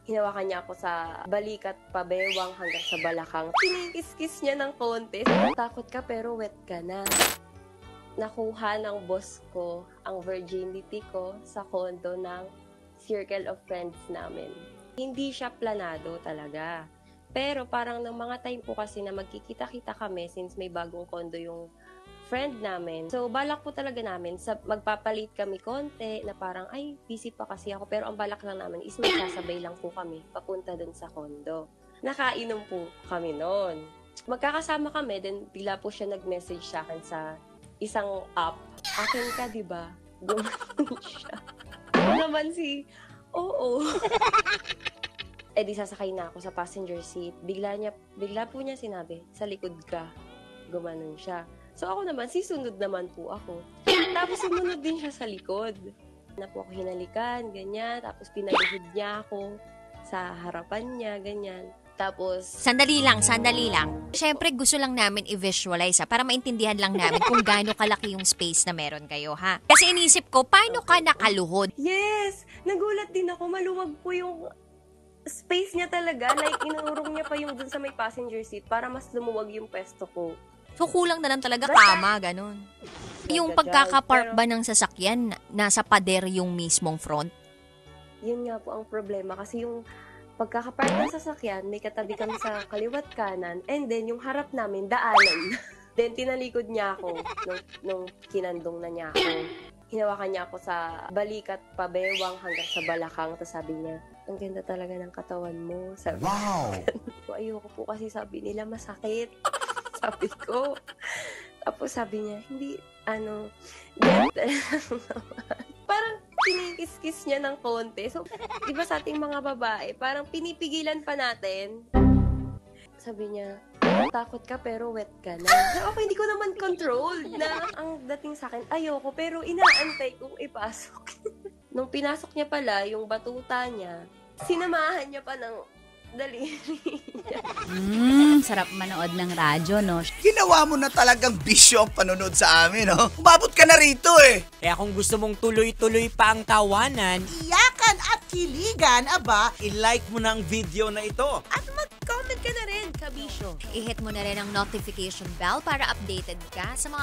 Hinawakan niya ako sa balikat, pabewang hanggang sa balakang. Kinikis-kiss niya ng konti. Takot ka pero wet ka na. Nakuha ng boss ko ang virginity ko sa condo ng circle of friends namin. Hindi siya planado talaga. Pero parang ng mga time po kasi na magkikita-kita kami since may bagong condo yung friend namin. So, balak po talaga namin, magpapalit kami konti na parang, ay, busy pa kasi ako. Pero ang balak lang namin is magsasabay lang po kami papunta dun sa condo. Nakainom po kami noon. Magkakasama kami, then bigla po siya nag-message sa akin sa isang app. Akin ka, diba? Gumanon siya. Ako naman oo. Eh di sasakay na ako sa passenger seat. Bigla po niya sinabi, sa likod ka. Gumanon siya. So ako naman, sisunod naman po ako. Tapos sumunod din siya sa likod. Na po ako hinalikan, ganyan. Tapos pinaluhod niya ako sa harapan niya, ganyan. Tapos... Sandali lang. Siyempre, gusto lang namin i-visualize para maintindihan lang namin kung gaano kalaki yung space na meron kayo, ha? Kasi inisip ko, paano ka nakaluhod? Yes! Nagulat din ako. Maluwag po yung space niya talaga. Like, inurong niya pa yung dun sa may passenger seat para mas lumuwag yung pwesto ko. So, kulang na lang talaga kama, ganun. Yung pagkakapark ba ng sasakyan, nasa pader yung mismong front? Yun nga po ang problema. Kasi yung pagkakapark ng sasakyan, may katabi kami sa kaliwat kanan, and then yung harap namin, daanan. Then tinalikod niya ako nung kinandong na niya ako. Hinawakan niya ako sa balikat, pabewang hanggang sa balakang. Tapos sabi niya, ang ganda talaga ng katawan mo. Sabi wow! Ayoko po kasi sabi nila masakit. Sabi ko. Tapos sabi niya, hindi, ganda lang naman. Parang kinikis-kiss niya ng konti. So, di ba sa ating mga babae, parang pinipigilan pa natin. Sabi niya, takot ka pero wet ka na. Okay, hindi ko naman control na ang dating sa akin, ayoko, pero inaantay kong ipasok. Nung pinasok niya pala, yung batuta niya, sinamahan niya pa ng daliri niya. Sarap manood ng radyo, no? Ginawa mo na talagang bisyo ang panonood sa amin, no? Umabot ka na rito, eh. Kaya kung gusto mong tuloy-tuloy pa ang tawanan, iyakan at kiligan, aba, i-like mo na ang video na ito. At mag-comment ka na rin, kabisyo. I-hit mo na rin ang notification bell para updated ka sa mga